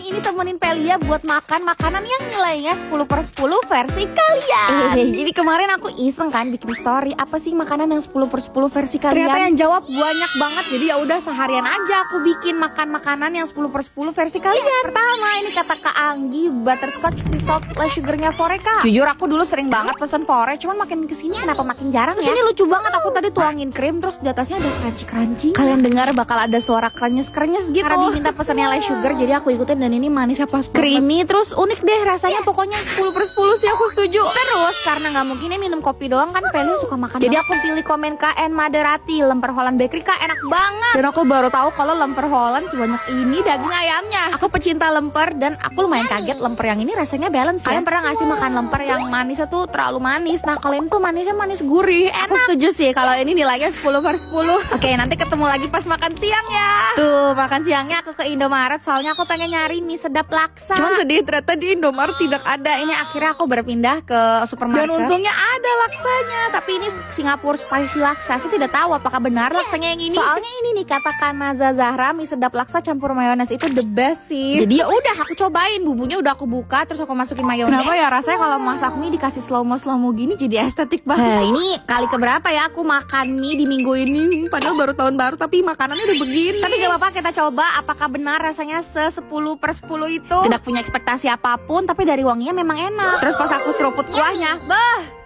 ini temenin Pelia buat makan makanan yang nilainya 10/10 versi kalian. Jadi kemarin aku iseng kan bikin story, apa sih makanan yang 10/10 versi kalian? Ternyata yang jawab banyak banget, jadi ya udah seharian aja aku bikin makan makanan yang 10/10 versi kalian. Pertama ini kata Kak Anggi, butterscotch salt sugarnya Foreka. Jujur aku dulu sering banget pesen Fore, cuman makin kesini kenapa makin jarang ya? Kesini lucu banget, aku tadi tuangin krim terus di atasnya ada crunchy. Kalian dengar bakal ada suara krenyes gitu. Karena diminta pesannya less sugar, jadi aku ikutin dan ini manis apa creamy terus unik deh rasanya, pokoknya 10/10 sih aku setuju. Terus karena nggak mungkin minum kopi doang kan, Pelia suka makan. Jadi aku pilih komen KN Maderati, lemper Holland Bakery Kak enak banget. Dan aku baru tahu kalau lemper Holland sebanyak ini daging ayamnya. Aku pecinta lemper dan aku lumayan kaget lemper yang ini rasanya balance ya. Kalian pernah nggak sih makan lemper yang manisnya tuh terlalu manis? Nah kalian tuh manisnya manis gurih, enak. Aku setuju sih kalau ini nilainya 10/10. Oke, nanti ketemu lagi pas makan siang ya. Tuh makan siangnya aku ke Indomaret soalnya aku pengen nyari mie sedap laksa. Cuman sedih ternyata di Indomaret tidak ada. Ini akhirnya aku berpindah ke supermarket. Dan untungnya ada laksanya, tapi ini Singapura spicy laksa. Saya tidak tahu apakah benar laksanya yang ini. Soalnya ini nih katakan Naza Zahra, mie sedap laksa campur mayones itu the best sih. Jadi ya udah aku cobain, bumbunya udah aku buka terus aku masukin mayones. Kenapa ya rasanya kalau masak mie dikasih slow mo gini jadi estetik banget. Nah, ini kali keberapa ya aku makan mie di minggu ini, padahal baru tahun baru tapi makanannya udah begini. Tapi gak apa-apa, kita coba apakah benar rasanya 10/10 itu. Tidak punya ekspektasi apapun, tapi dari wanginya memang enak. Terus pas aku seruput kuahnya,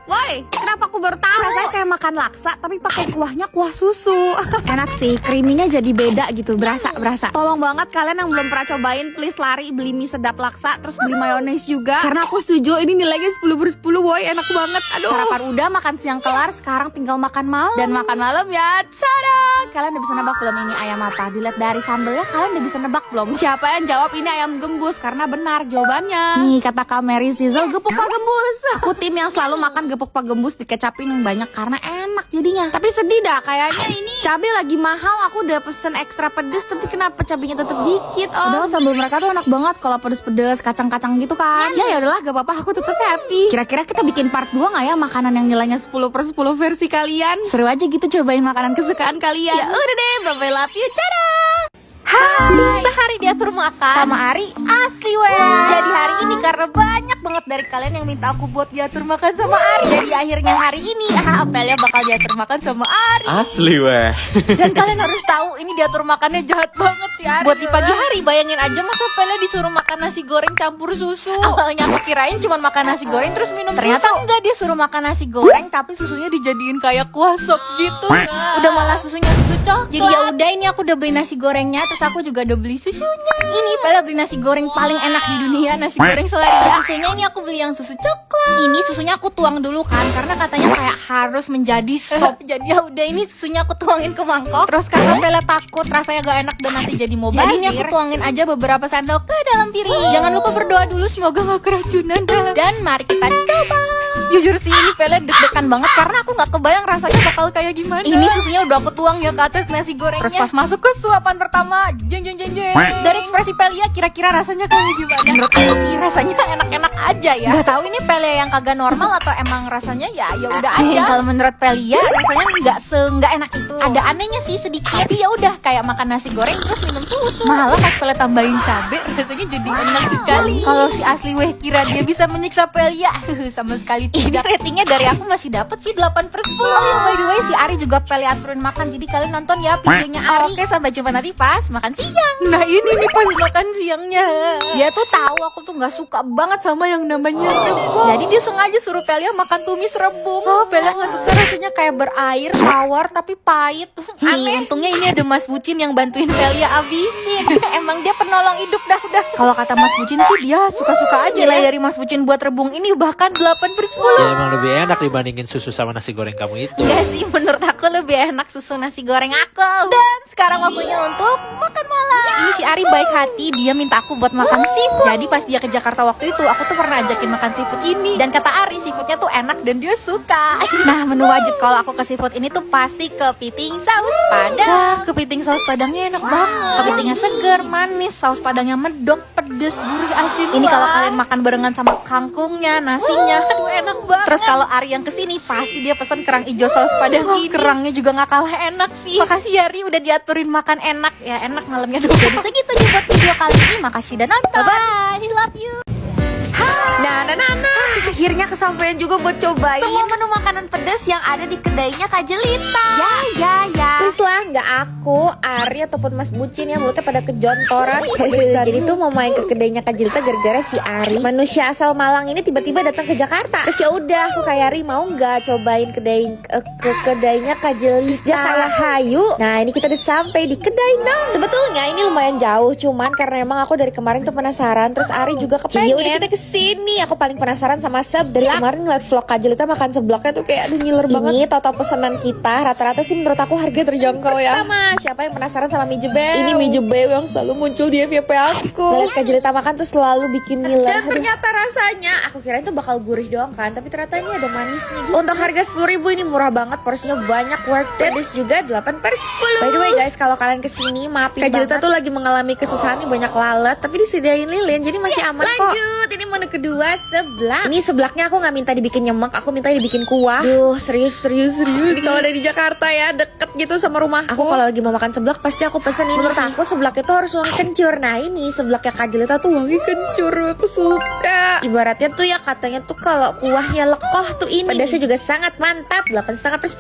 woi, kenapa aku baru tahu? Rasanya kayak makan laksa tapi pakai kuahnya kuah susu. Enak sih, creaminya jadi beda gitu, berasa. Tolong banget kalian yang belum pernah cobain, please lari beli mie sedap laksa, terus beli mayones juga. Karena aku setuju, ini nilainya 10/10, woi, enak banget. Aduh. Sarapan udah, makan siang kelar, sekarang tinggal makan malam. Dan makan malam ya, tada! Kalian udah bisa nebak belum ini ayam apa? Dilihat dari sambelnya, kalian udah bisa nebak belum? Siapa yang jawab ini ayam gembus? Karena benar jawabannya. Nih kata Kak Mary Sizzle, gepuk pak gembus. Aku tim yang selalu makan gepuk pak gembus dikecapin yang banyak karena enak jadinya. Tapi sedih dah, kayaknya ini cabai lagi mahal. Aku udah pesen ekstra pedes tapi kenapa cabainya tetap dikit? Padahal sambal mereka tuh enak banget kalau pedes-pedes kacang-kacang gitu kan. Ya udahlah, gak apa-apa, aku tetap happy. Kira-kira kita bikin part 2 nggak ya makanan yang nilainya 10/10 versi kalian? Seru aja gitu cobain makanan kesukaan kalian. Ya udah deh, bye-bye, love you, dadah. Hai, sehari diatur makan sama Ari asli weh. Jadi hari ini karena banyak banget dari kalian yang minta aku buat diatur makan sama Ari, jadi akhirnya hari ini Pelia bakal diatur makan sama Ari. Asli weh. Dan kalian harus tahu ini diatur makannya jahat banget sih Ari. Buat di pagi hari, bayangin aja masa Pelia disuruh makan nasi goreng campur susu. Awalnya aku kirain cuma makan nasi goreng terus minum ternyata susu. Enggak, dia suruh makan nasi goreng tapi susunya dijadiin kayak kuah sop gitu. Udah malah susunya susu coklat. Jadi ya udah, ini aku udah beli nasi gorengnya, terus aku juga udah beli susunya. Ini Pelia beli nasi goreng paling enak di dunia, nasi goreng selera. Susunya ini aku beli yang susu coklat. Ini susunya aku tuang dulu kan, karena katanya kayak harus menjadi sop. Jadi ya udah, ini susunya aku tuangin ke mangkok. Terus karena Pelia takut rasanya gak enak dan nanti jadi mau basir, jadi ini aku tuangin aja beberapa sendok ke dalam piring. Jangan lupa berdoa dulu semoga gak keracunan. Dan mari kita coba. Jujur sih ini Pelia deg-degan banget karena aku gak kebayang rasanya bakal kayak gimana. Ini susunya udah aku tuang ya ke atas nasi gorengnya. Terus pas masuk ke suapan pertama, jeng. Dari ekspresi Pelia kira-kira rasanya kayak gimana? Menurut aku sih rasanya enak-enak aja ya. Gak tahu ini Pelia yang kagak normal atau emang rasanya ya udah aja. Kalau menurut Pelia rasanya nggak enak itu. Ada anehnya sih sedikit. Tapi ya udah kayak makan nasi goreng terus minum susu. Malah pas Pelia tambahin cabai rasanya jadi enak sekali. Kalau si asli weh kira dia bisa menyiksa Pelia, sama sekali tidak. Ini ratingnya dari aku masih dapet sih 8/10. By the way, si Ari juga Pelia aturin makan, jadi kalian nonton ya videonya Ari. Oke, sampai jumpa nanti pas makan siang. Nah ini nih pas makan siangnya. Dia tuh tahu aku tuh nggak suka banget sama yang namanya rebung. Jadi dia sengaja suruh Pelia makan tumis rebung. Pelia nggak suka, rasanya kayak berair, tawar tapi pahit. Aneh. Untungnya ini ada Mas Bucin yang bantuin Pelia abisin. Emang dia penolong hidup dah. Kalau kata Mas Bucin sih dia suka-suka aja. Nilai dari Mas Bucin buat rebung ini bahkan 8/10. Ya emang lebih enak dibandingin susu sama nasi goreng kamu itu. Enggak sih, menurut aku lebih enak susu nasi goreng aku. Dan sekarang waktunya untuk makan malam. Ini si Ari baik hati, dia minta aku buat makan seafood. Jadi pas dia ke Jakarta waktu itu, aku tuh pernah ajakin makan seafood ini. Dan kata Ari, seafoodnya tuh enak dan dia suka. Nah, menu wajib kalau aku ke seafood ini tuh pasti kepiting saus padang. Wah, kepiting saus padangnya enak banget. Kepitingnya seger, manis, saus padangnya medok, pedes, gurih, asin. Ini kalau kalian makan barengan sama kangkungnya, nasinya, aduh enak banget. Terus kalau Ari yang kesini, pasti dia pesen kerang hijau saus padang ini. Kerangnya juga gak kalah enak sih. Makasih ya Ari, udah diaturin makan enak. Ya enak malamnya dulu. Jadi segitu aja buat video kali ini. Makasih udah nonton. Bye, love you. Nah, akhirnya kesampaian juga buat cobain semua menu makanan pedas yang ada di kedainya Kak Jelita. Ya. Terus lah, nggak aku, Ari ataupun Mas Bucin ya mulutnya pada kejontoran. Jadi tuh mau main ke kedainya Kak Jelita gara-gara si Ari, manusia asal Malang ini tiba-tiba datang ke Jakarta. Terus ya udah, aku kayak Ari mau nggak cobain ke kedainya Kak Jelita. Terus dia kayak hayu. Nah, ini kita udah sampai di kedai Nong. Sebetulnya ini lumayan jauh, cuman karena emang aku dari kemarin tuh penasaran. Terus Ari juga kepengen. Jadi udah kita kesini. Aku paling penasaran sama seblak. Kemarin ngeliat vlog Kak Jelita makan seblaknya tuh kayak aduh ngiler banget. Ini total pesanan kita rata-rata sih menurut aku harga terjangkau ya. Sama siapa yang penasaran sama mie jebel? Ini mie jebel yang selalu muncul di FYP aku. Ngeliat Kak Jelita makan tuh selalu bikin ngiler. Dan ternyata rasanya aku kirain tuh bakal gurih doang kan, tapi ternyata ini ada manisnya gitu. Untuk harga 10.000 ini murah banget, porsinya banyak, worth it. Pedes juga 8/10. By the way guys, kalau kalian kesini maafin Kak Jelita tuh lagi mengalami kesusahan nih, banyak lalat tapi disediain lilin jadi masih aman kok. Lanjut, ini menu kedua, seblak. Ini seblaknya aku nggak minta dibikin nyemek, aku minta dibikin kuah. Duh, serius. Ini kalau dari Jakarta ya, deket gitu sama rumah aku. Kalau lagi mau makan seblak pasti aku pesen ini. Menurut aku seblak itu harus wangi kencur. Nah ini seblaknya Kak Jelita tuh wangi kencur, aku suka. Ibaratnya tuh ya katanya tuh kalau kuahnya lekoh tuh ini. Pedasnya juga sangat mantap, 8,5/10.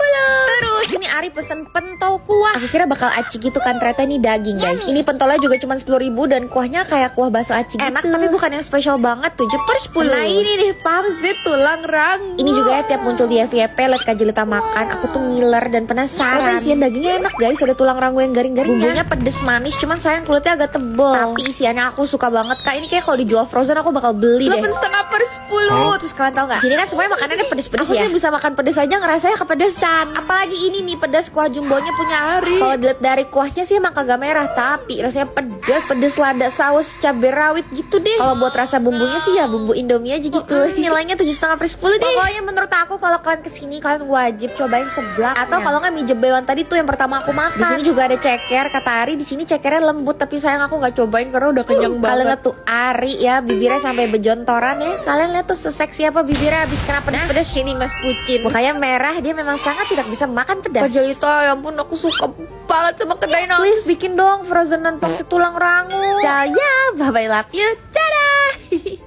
Terus ini Ari pesen pentol kuah. Aku kira bakal aci gitu kan, ternyata ini daging guys. Ini pentolnya juga cuma 10.000 dan kuahnya kayak kuah bakso aci enak gitu. Tapi bukan yang spesial banget, 7/10. Nah ini nih pangsit tulang rangu. Ini juga ya tiap muncul di FYP liat Kak Jelita makan, aku tuh ngiler dan penasaran. Isian dagingnya enak guys, ada tulang rangu yang garing-garing. Bumbunya pedes manis, cuman sayang kulitnya agak tebel. Tapi isiannya aku suka banget Kak. Ini kayak kalau dijual frozen aku bakal beli deh. 8,5/10. Terus kalian tau gak? Sini kan semuanya makanannya pedes-pedes ya. Aku sih bisa makan pedes aja ngerasanya kepedesan. Apalagi ini nih pedas kuah jumbonya punya Ari. Kalau dilihat dari kuahnya sih emang kagak merah, tapi rasanya pedes lada saus cabai rawit gitu deh. Kalau buat rasa bumbunya sih ya bumbu Indomie aja gitu. Nilainya 7,5/10 deh. Pokoknya menurut aku kalau kalian kesini kalian wajib cobain seblak atau kalau nggak mie jebelan tadi tuh yang pertama aku makan. Di sini juga ada ceker, kata Ari di sini cekernya lembut, tapi sayang aku nggak cobain karena udah kenyang banget. Kalian lihat tuh Ari ya, bibirnya sampai bejontoran ya. Kalian lihat tuh seseksi apa bibirnya habis kena pedas-pedas. Ini Mas Pucin mukanya merah, dia memang sangat tidak bisa makan pedas. Kak Jelita, ya ampun aku suka banget sama kedai Nong. Please bikin dong frozenan pangsit tulang rangu. So ya, bye bye, love you, dadah.